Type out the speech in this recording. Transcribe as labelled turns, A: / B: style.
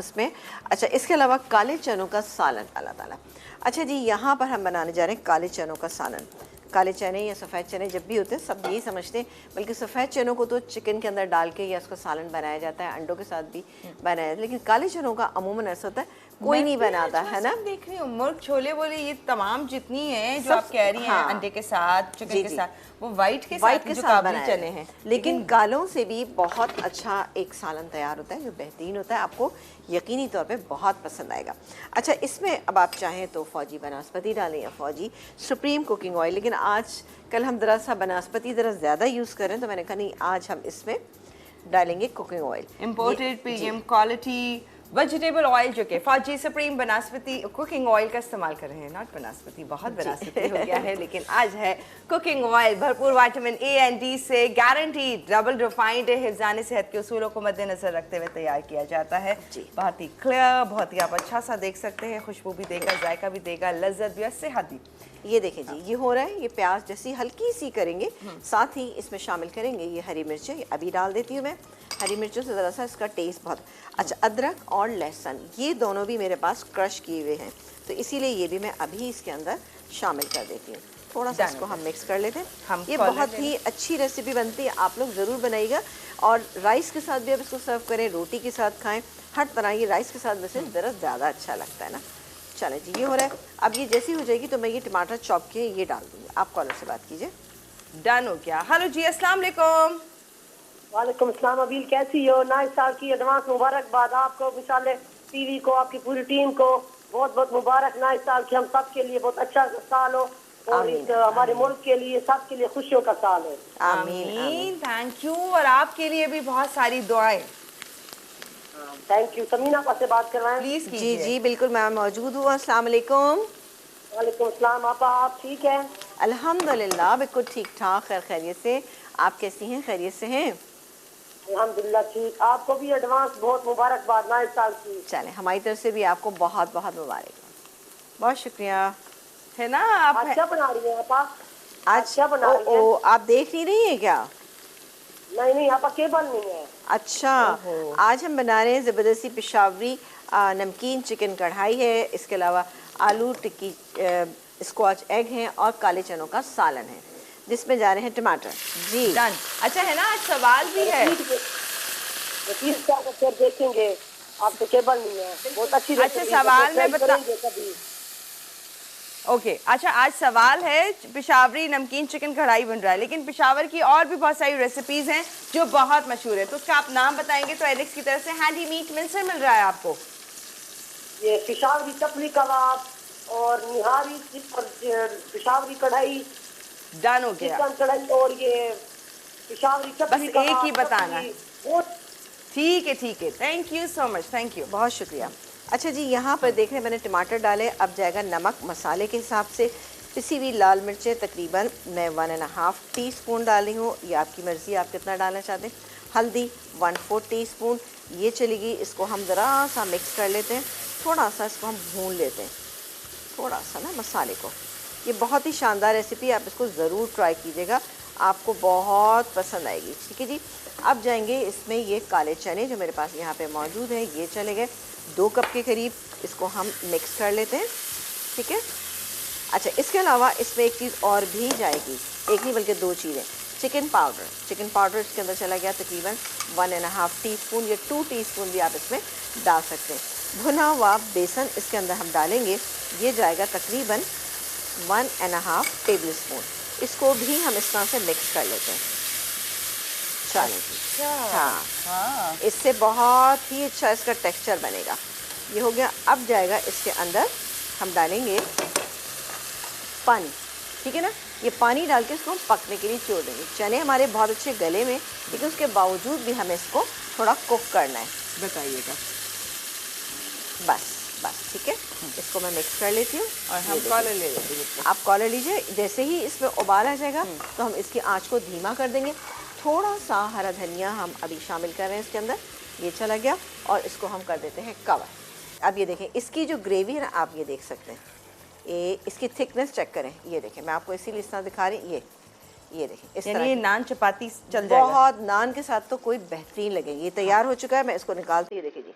A: उसमें। अच्छा, इसके अलावा काले चनों का सालन अल्लाह ताला। अच्छा जी, यहाँ पर हम बनाने जा रहे हैं काले चनों का सालन। काले चने या सफ़ेद चने जब भी होते हैं सब यही समझते हैं, बल्कि सफ़ेद चनों को तो चिकन के अंदर डाल के या उसका सालन बनाया जाता है, अंडों के साथ भी बनाया जाता है, लेकिन काले चनों का अमूमन ऐसा होता है कोई नहीं बनाता है ना।
B: देख रही हूँ मुर्ग छोले बोले ये तमाम जितनी हैं जो
A: सब,
B: आप कह रही हैं,
A: हाँ,
B: अंडे के साथ, चिकन के साथ, वो वाइट के
A: साथ
B: काबुली चने हैं।
A: लेकिन कालों से भी बहुत अच्छा एक सालन तैयार होता है जो बेहतरीन होता है, आपको यकीनी तौर पे बहुत पसंद आएगा। अच्छा, इसमें अब आप चाहें तो फौजी बनास्पति डालें या फौजी सुप्रीम कुकिंग ऑयल, लेकिन आज कल हम ज़रा सा बनास्पति ज़रा ज़्यादा यूज़ करें तो मैंने कहा नहीं, आज हम इसमें डालेंगे cooking oil,
B: imported premium quality vegetable oil, जो कि फौजी सुप्रीम बनास्पति कुकिंग ऑयल का इस्तेमाल कर रहे हैं। नॉट बनास्पति, बहुत बनास्पति हो गया है, लेकिन आज है कुकिंग ऑयल, भरपूर विटामिन ए एंड डी से गारंटी, डबल रिफाइंड है, हिफ्ज़ान सेहत के उसूलों को मद्देनजर रखते हुए तैयार किया जाता है। बहुत ही क्लियर, बहुत ही आप अच्छा सा देख सकते हैं, खुशबू भी देगा, जायका भी देगा, लज्जत भी और सेहत भी।
A: ये देखें जी, ये हो रहा है, ये प्याज जैसी हल्की सी करेंगे, साथ ही इसमें शामिल करेंगे ये हरी मिर्चें, अभी डाल देती हूँ मैं। हरी मिर्चों से ज़रा सा इसका टेस्ट बहुत अच्छा। अदरक और लहसुन ये दोनों भी मेरे पास क्रश किए हुए हैं, तो इसीलिए ये भी मैं अभी इसके अंदर शामिल कर देती हूँ। थोड़ा सा इसको हम मिक्स कर लेते हैं। ये बहुत ही अच्छी रेसिपी बनती है, आप लोग ज़रूर बनाइएगा। और राइस के साथ भी आप इसको सर्व करें, रोटी के साथ खाएँ, हर तरह। ये राइस के साथ वैसे ज़रा ज़्यादा अच्छा लगता है ना। चलें जी, ये हो रहा है। अब ये जैसी हो जाएगी तो मैं ये टमाटर चॉप किए ये डाल दूँगी। आप कॉलर से बात कीजिए।
B: डन हो गया। हेलो जी, अस्सलाम वालेकुम।
C: वालेकुम अस्सलाम। अबील कैसी हो? नए साल की एडवांस मुबारकबाद आपको, मिसाले टीवी को, आपकी पूरी टीम को बहुत बहुत मुबारक। नए साल की हम सब के लिए बहुत अच्छा साल हो, और इस हमारे मुल्क के लिए, सब के लिए खुशियों का साल है।
B: आमीन, थैंक यू। और आपके लिए भी बहुत सारी दुआएं।
C: Thank you. समीना से बात करवाएं
B: प्लीज।
A: जी जी बिल्कुल, मैं मौजूद हूँ। अस्सलाम वालेकुम।
C: वालेकुम अस्सलाम। आप ठीक हैं?
A: अल्हम्दुलिल्लाह, बिल्कुल ठीक ठाक, खैर खैरियत से। आप कैसी हैं? खैरियत से हैं?
C: अल्हम्दुलिल्लाह ठीक। आपको भी एडवांस बहुत मुबारकबाद नए साल की।
A: चलें, हमारी तरफ से भी आपको बहुत बहुत मुबारक, बहुत शुक्रिया।
B: है ना। आप
C: आज क्या बना रही हैं आप?
A: आज
C: क्या बना रही हैं?
A: आप देख नहीं रही हैं क्या?
C: नहीं, आप केबल नहीं है।
A: अच्छा, आज हम बना रहे हैं ज़बरदस्ती पेशावरी नमकीन चिकन कढ़ाई है, इसके अलावा आलू टिक्की स्क्वाच एग हैं, और काले चनों का सालन है, जिसमें जा रहे हैं टमाटर। जी
B: डन। अच्छा, है ना, आज सवाल भी है।
C: फिर देखेंगे, आपसे केबल नहीं है। बहुत अच्छी।
B: अच्छा, सवाल में बता। ओके, अच्छा, आज सवाल है, पेशावरी नमकीन चिकन कढ़ाई बन रहा है, लेकिन पेशावर की और भी बहुत सारी रेसिपीज हैं जो बहुत मशहूर है, तो उसका आप नाम बताएंगे तो एलेक्स की तरफ से हैंडी मीट मिल्सर मिल रहा है आपको।
C: ये पेशावरी चपली कबाब और निहारी पेशावरी कढ़ाई।
B: डन हो गया।
C: चिकन कढ़ाई और ये पेशावरी चपली
B: बस एक ही बताना है। ठीक है, ठीक है, thank you so much, thank you,
A: बहुत शुक्रिया। अच्छा जी, यहाँ पर देख रहे हैं मैंने टमाटर डाले। अब जाएगा नमक मसाले के हिसाब से। पिसी हुई लाल मिर्चें तकरीबन मैं 1.5 टीस्पून डाली हूँ, ये आपकी मर्ज़ी, आप कितना डालना चाहते हैं। हल्दी 1/4 टीस्पून ये चलेगी। इसको हम ज़रा सा मिक्स कर लेते हैं, थोड़ा सा इसको हम भून लेते हैं, थोड़ा सा ना मसाले को। ये बहुत ही शानदार रेसिपी, आप इसको ज़रूर ट्राई कीजिएगा, आपको बहुत पसंद आएगी। ठीक है जी। अब जाएंगे इसमें ये काले चने जो मेरे पास यहाँ पे मौजूद है, ये चले गए 2 कप के करीब, इसको हम मिक्स कर लेते हैं। ठीक है। अच्छा, इसके अलावा इसमें एक चीज़ और भी जाएगी, एक नहीं बल्कि 2 चीज़ें। चिकन पाउडर इसके अंदर चला गया तकरीबन 1.5 टीस्पून या 2 टीस्पून भी आप इसमें डाल सकते हैं। भुना हुआ बेसन इसके अंदर हम डालेंगे, ये जाएगा तकरीबन 1.5 टेबल स्पून। इसको भी हम इस तरह से मिक्स कर लेते हैं। चलिए, हाँ, इससे बहुत ही अच्छा इसका टेक्सचर बनेगा। ये हो गया। अब जाएगा इसके अंदर हम डालेंगे पानी। ठीक है ना। ये पानी डाल के इसको हम पकने के लिए छोड़ देंगे। चने हमारे बहुत अच्छे गले में, लेकिन उसके बावजूद भी हमें इसको थोड़ा कुक करना है।
B: बताइएगा।
A: बस ठीक है। इसको मैं मिक्स कर लेती हूँ
B: और हम कॉलर ले लेते हैं।
A: आप कॉलर लीजिए। जैसे ही इसमें उबाल आ जाएगा तो हम इसकी आंच को धीमा कर देंगे। थोड़ा सा हरा धनिया हम अभी शामिल कर रहे हैं इसके अंदर, ये चला गया, और इसको हम कर देते हैं कवर। अब ये देखें, इसकी जो ग्रेवी है ना, आप ये देख सकते हैं, ये इसकी थिकनेस चेक करें। ये देखें, मैं आपको इसीलिए इस तरह दिखा रही हूँ। ये देखें, इस तरह
B: ये नान चपाती चल जाएगा।
A: बहुत नान के साथ तो कोई बेहतरीन लगेगी। ये तैयार हो चुका है, मैं इसको निकालती हूँ। देखिए जी।